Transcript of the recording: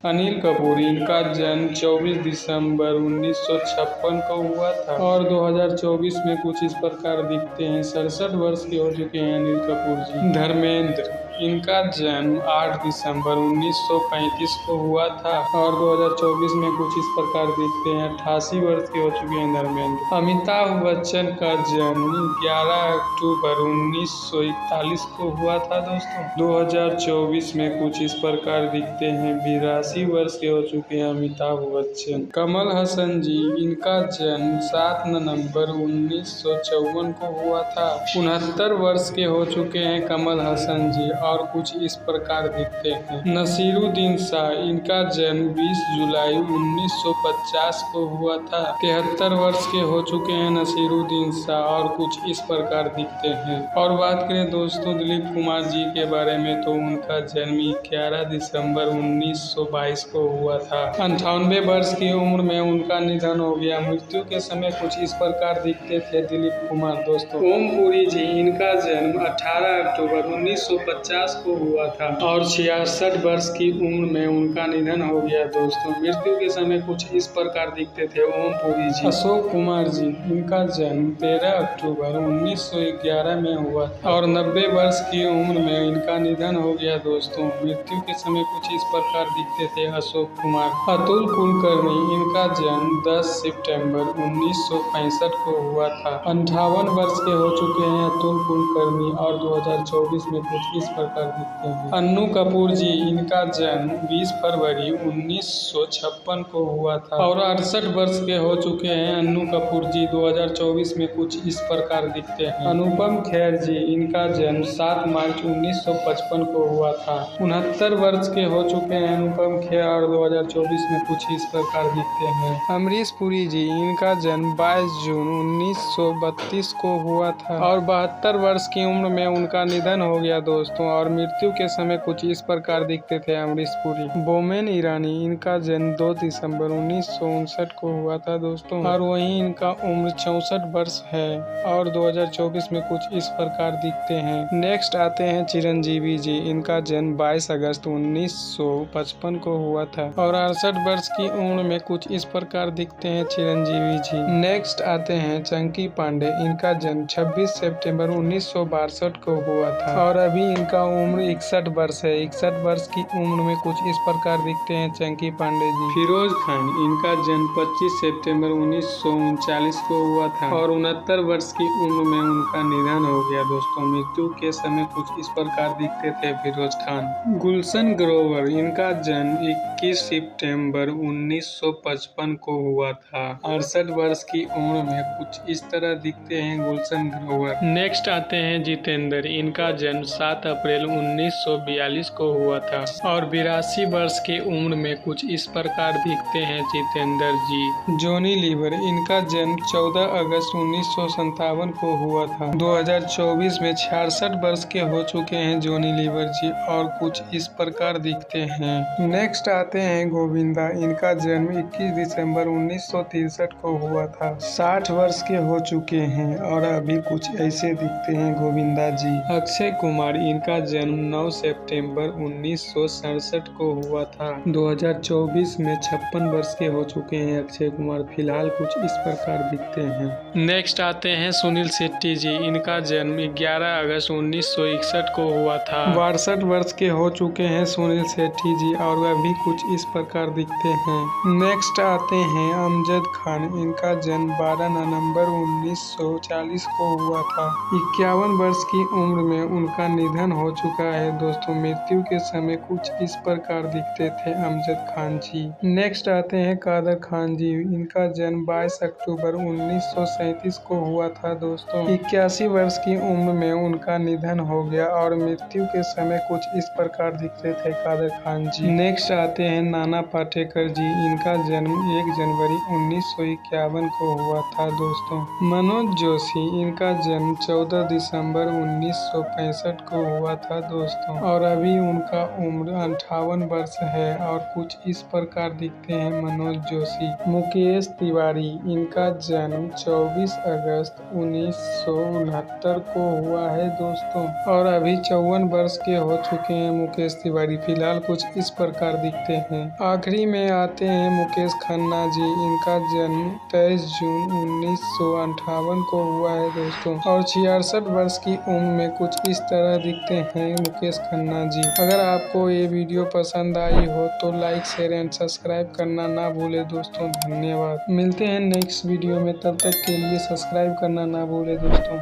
अनिल कपूर, इनका जन्म 24 दिसंबर 1956 को हुआ था और 2024 में कुछ इस प्रकार दिखते हैं। 67 वर्ष के हो चुके हैं अनिल कपूर जी। धर्मेंद्र, इनका जन्म 8 दिसंबर 1935 को हुआ था और 2024 में कुछ इस प्रकार दिखते हैं। 88 वर्ष के हो चुके हैं धर्मेंद्र। अमिताभ बच्चन का जन्म 11 अक्टूबर 1941 को हुआ था दोस्तों। 2024 में कुछ इस प्रकार दिखते हैं। 82 वर्ष के हो चुके हैं अमिताभ बच्चन। कमल हसन जी, इनका जन्म 7 नवंबर 1954 को हुआ था। 69 वर्ष के हो चुके हैं कमल हसन जी और कुछ इस प्रकार दिखते हैं। नसीरुद्दीन शाह, इनका जन्म 20 जुलाई 1950 को हुआ था। 73 वर्ष के हो चुके हैं नसीरुद्दीन शाह और कुछ इस प्रकार दिखते हैं। और बात करें दोस्तों दिलीप कुमार जी के बारे में, तो उनका जन्म 11 दिसंबर 1922 को हुआ था। 98 वर्ष की उम्र में उनका निधन हो गया। मृत्यु के समय कुछ इस प्रकार दिखते थे दिलीप कुमार दोस्तों। ओम पुरी जी, इनका जन्म 18 अक्टूबर 1950 को हुआ था और 66 वर्ष की उम्र में उनका निधन हो गया दोस्तों। मृत्यु के समय कुछ इस प्रकार दिखते थे ओम पुरी जी। अशोक कुमार जी, इनका जन्म 13 अक्टूबर 1911 में हुआ था और 90 वर्ष की उम्र में इनका निधन हो गया दोस्तों। मृत्यु के समय कुछ इस प्रकार दिखते थे अशोक कुमार। अतुल कुलकर्णी, इनका जन्म 10 सितंबर 1965 को हुआ था। 58 वर्ष के हो चुके हैं अतुल कुलकर्णी और 2024 में कुछ इस प्रकार दिखते हैं। अन्नू कपूर जी, इनका जन्म 20 फरवरी 1956 को हुआ था और 68 वर्ष के हो चुके हैं अन्नू कपूर जी। 2024 में कुछ इस प्रकार दिखते हैं। अनुपम खेर जी, इनका जन्म 7 मार्च 1955 को हुआ था। 69 वर्ष के हो चुके हैं अनुपम खेर और 2024 में कुछ इस प्रकार दिखते हैं। अमरीश पुरी जी, इनका जन्म 22 जून 1932 को हुआ था और 72 वर्ष की उम्र में उनका निधन हो गया दोस्तों और मृत्यु के समय कुछ इस प्रकार दिखते थे अमरीश पुरी। बोमेन ईरानी, इनका जन्म 2 दिसंबर 1959 को हुआ था दोस्तों और वहीं इनका उम्र 64 वर्ष है और 2024 में कुछ इस प्रकार दिखते हैं। नेक्स्ट आते हैं चिरंजीवी जी, इनका जन्म 22 अगस्त 1955 को हुआ था और 68 वर्ष की उम्र में कुछ इस प्रकार दिखते हैं चिरंजीवी जी। नेक्स्ट आते हैं चंकी पांडे, इनका जन्म 26 सितंबर 1962 को हुआ था और अभी इनका उम्र 61 वर्ष है। 61 वर्ष की उम्र में कुछ इस प्रकार दिखते हैं चंकी पांडे जी। फिरोज खान, इनका जन्म 25 सितंबर 1939 को हुआ था और 69 वर्ष की उम्र में उनका निधन हो गया दोस्तों। मृत्यु के समय कुछ इस प्रकार दिखते थे फिरोज खान। गुलशन ग्रोवर, इनका जन्म 21 सितंबर 1955 को हुआ था। 68 वर्ष की उम्र में कुछ इस तरह दिखते हैं गुलशन ग्रोवर। नेक्स्ट आते हैं जितेंद्र, इनका जन्म 7 अप्रैल 1942 को हुआ था और 82 वर्ष की उम्र में कुछ इस प्रकार दिखते हैं जितेंद्र जी। जॉनी लीवर, इनका जन्म 14 अगस्त 1957 को हुआ था। 2024 में 66 वर्ष के हो चुके हैं जॉनी लीवर जी और कुछ इस प्रकार दिखते हैं। नेक्स्ट आते हैं गोविंदा, इनका जन्म 21 दिसंबर 1963 को हुआ था। 60 वर्ष के हो चुके हैं और अभी कुछ ऐसे दिखते हैं गोविंदा जी। अक्षय कुमार, इनका जन्म 9 सितंबर 1967 को हुआ था। 2024 में 56 वर्ष के हो चुके हैं अक्षय कुमार। फिलहाल कुछ इस प्रकार दिखते हैं। नेक्स्ट आते हैं सुनील शेट्टी जी, इनका जन्म 11 अगस्त 1961 को हुआ था। 62 वर्ष के हो चुके हैं सुनील शेट्टी जी और अभी कुछ इस प्रकार दिखते हैं। नेक्स्ट आते हैं अमजद खान, इनका जन्म 12 नवंबर 1940 को हुआ था। 51 वर्ष की उम्र में उनका निधन हो चुका है दोस्तों। मृत्यु के समय कुछ इस प्रकार दिखते थे अमजद खान जी। नेक्स्ट आते हैं कादर खान जी, इनका जन्म 22 अक्टूबर 1937 को हुआ था दोस्तों। 81 वर्ष की उम्र में उनका निधन हो गया और मृत्यु के समय कुछ इस प्रकार दिखते थे कादर खान जी। नेक्स्ट आते हैं नाना पाटेकर जी, इनका जन्म 1 जनवरी 1951 को हुआ था दोस्तों। मनोज जोशी, इनका जन्म 14 दिसंबर 1965 को हुआ था दोस्तों, और अभी उनका उम्र 58 वर्ष है। और कुछ इस प्रकार दिखते हैं मनोज जोशी। मुकेश तिवारी, इनका जन्म 24 अगस्त 1969 को हुआ है दोस्तों, और अभी 54 वर्ष के हो चुके हैं मुकेश तिवारी। फिलहाल कुछ इस प्रकार दिखते हैं। आखिरी में आते हैं मुकेश खन्ना जी। इनका जन्म 23 जून 1958 को हुआ है दोस्तों, और 66 वर्ष की उम्र में कुछ इस तरह दिखते हैं मुकेश खन्ना जी। अगर आपको ये वीडियो पसंद आई हो तो लाइक, शेयर एंड सब्सक्राइब करना ना भूले दोस्तों। धन्यवाद। मिलते हैं नेक्स्ट वीडियो में, तब तक के लिए सब्सक्राइब करना ना भूले दोस्तों।